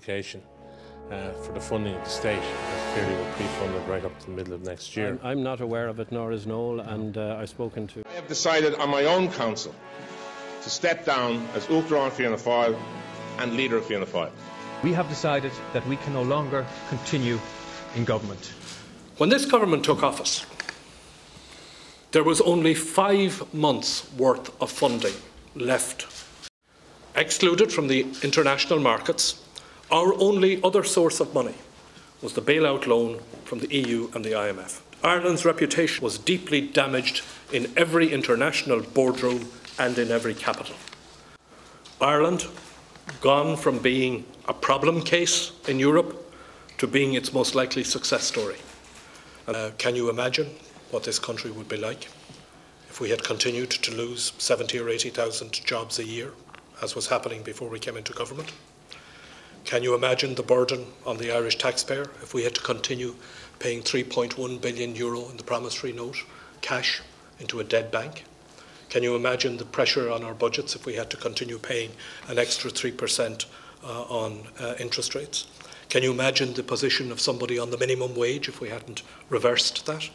application for the funding of the state, that clearly will pre-funded right up to the middle of next year. I'm not aware of it, nor is Noel, and I've spoken to... I have decided on my own council to step down as Uachtaráin Fianna Fáil and leader of Fianna Fáil. We have decided that we can no longer continue in government. When this government took office, there was only 5 months' worth of funding left. Excluded from the international markets, our only other source of money was the bailout loan from the EU and the IMF. Ireland's reputation was deeply damaged in every international boardroom and in every capital. Ireland, gone from being a problem case in Europe to being its most likely success story. Can you imagine what this country would be like if we had continued to lose 70 or 80,000 jobs a year, as was happening before we came into government? Can you imagine the burden on the Irish taxpayer if we had to continue paying €3.1 billion in the promissory note, cash, into a dead bank? Can you imagine the pressure on our budgets if we had to continue paying an extra 3% on interest rates? Can you imagine the position of somebody on the minimum wage if we hadn't reversed that?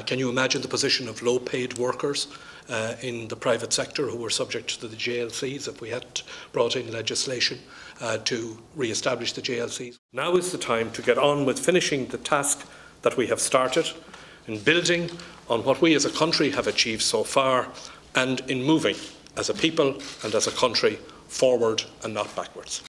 Can you imagine the position of low-paid workers in the private sector who were subject to the JLCs if we hadn't brought in legislation to re-establish the JLCs? Now is the time to get on with finishing the task that we have started, in building on what we as a country have achieved so far, and in moving as a people and as a country forward and not backwards.